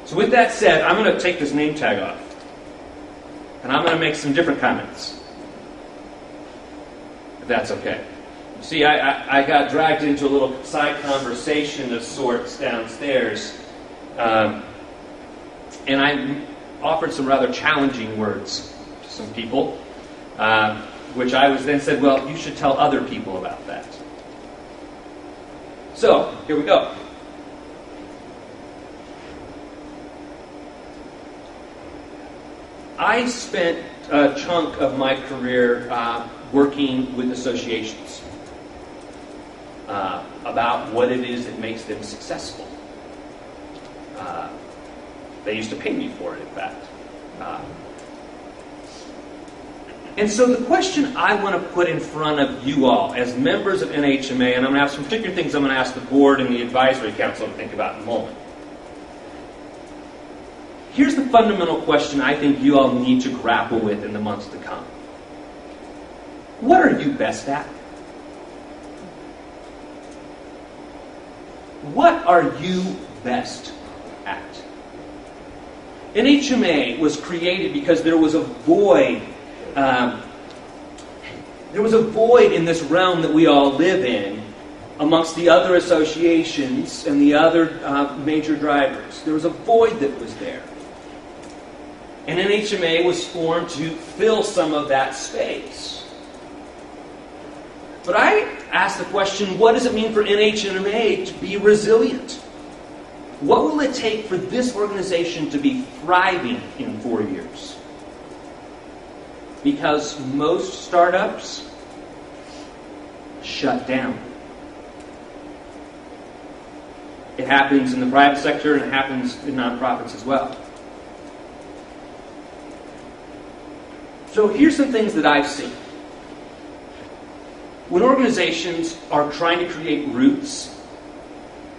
So with that said, I'm going to take this name tag off. And I'm going to make some different comments. If that's okay. See, I got dragged into a little side conversation of sorts downstairs. And I offered some rather challenging words to some people. Which I was then said, well, you should tell other people about that. So, here we go. I spent a chunk of my career working with associations about what it is that makes them successful. They used to pay me for it, in fact. And so the question I want to put in front of you all as members of NHMA, and I'm going to have some particular things I'm going to ask the board and the advisory council to think about in a moment. Here's the fundamental question I think you all need to grapple with in the months to come. What are you best at? What are you best at? NHMA was created because there was a void. There was a void in this realm that we all live in amongst the other associations and the other major drivers. There was a void that was there. And NHMA was formed to fill some of that space. But I asked the question, what does it mean for NHMA to be resilient? What will it take for this organization to be thriving in 4 years? Because most startups shut down. It happens in the private sector and it happens in nonprofits as well. So here's some things that I've seen. When organizations are trying to create roots,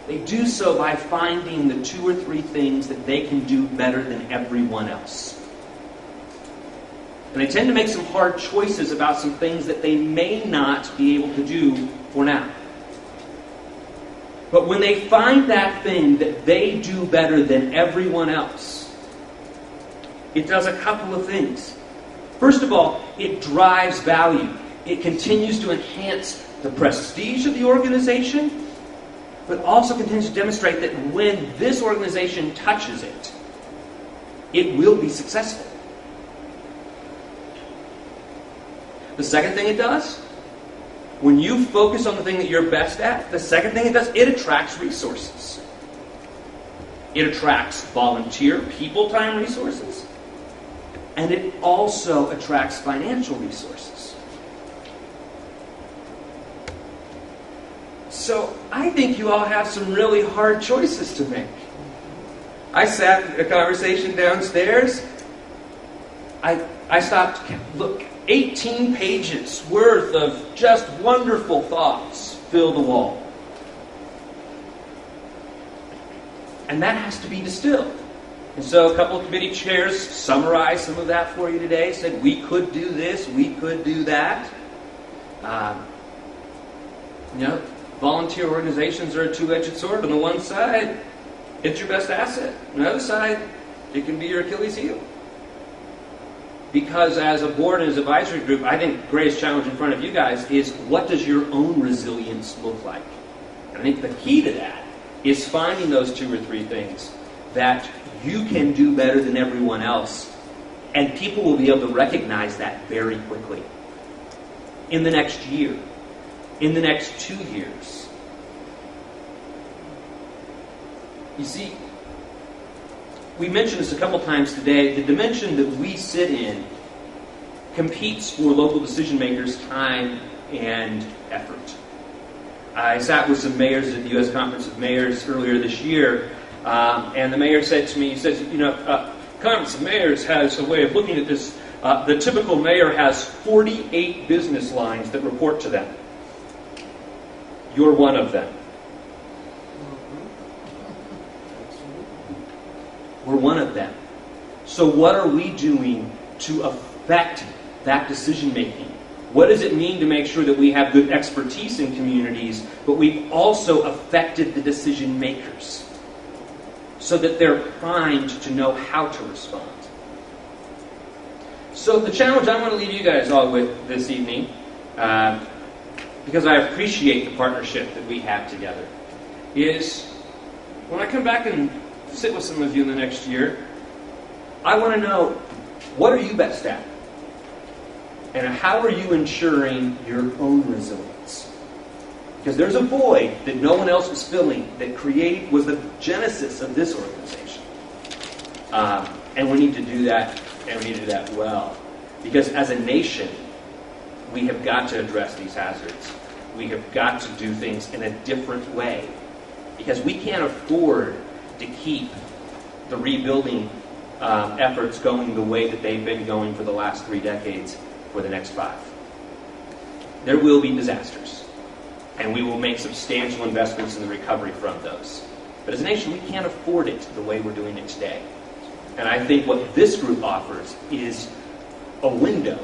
they do so by finding the 2 or 3 things that they can do better than everyone else. And they tend to make some hard choices about some things that they may not be able to do for now. But when they find that thing that they do better than everyone else, it does a couple of things. First of all, it drives value. It continues to enhance the prestige of the organization, but also continues to demonstrate that when this organization touches it, it will be successful. The second thing it does, when you focus on the thing that you're best at, the second thing it does, it attracts resources. It attracts volunteer, people time resources, and it also attracts financial resources. So I think you all have some really hard choices to make. I sat in a conversation downstairs. I stopped, look, 18 pages worth of just wonderful thoughts fill the wall. And that has to be distilled. And so a couple of committee chairs summarized some of that for you today, said we could do this, we could do that. Volunteer organizations are a two-edged sword. On the one side, it's your best asset. On the other side, it can be your Achilles heel. Because as a board and as an advisory group, I think the greatest challenge in front of you guys is what does your own resilience look like? And I think the key to that is finding those 2 or 3 things that you can do better than everyone else. And people will be able to recognize that very quickly. In the next year. In the next 2 years. You see, we mentioned this a couple times today. The dimension that we sit in competes for local decision makers' time and effort. I sat with some mayors at the U.S. Conference of Mayors earlier this year, and the mayor said to me, he says, Conference of Mayors has a way of looking at this. The typical mayor has 48 business lines that report to them. You're one of them. We're one of them. So what are we doing to affect that decision making? What does it mean to make sure that we have good expertise in communities, but we've also affected the decision makers? so that they're primed to know how to respond. So the challenge I want to leave you guys all with this evening, because I appreciate the partnership that we have together, is when I come back and sit with some of you in the next year, I want to know, what are you best at? And how are you ensuring your own resilience? Because there's a void that no one else was filling that was the genesis of this organization. And we need to do that, and we need to do that well. Because as a nation, we have got to address these hazards. We have got to do things in a different way. Because we can't afford to keep the rebuilding efforts going the way that they've been going for the last 3 decades for the next 5. There will be disasters, and we will make substantial investments in the recovery from those. But as a nation, we can't afford it the way we're doing it today. And I think what this group offers is a window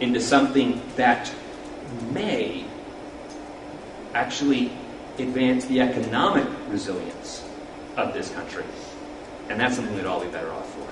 into something that may actually advance the economic resilience of this country. And that's something we'd all be better off for.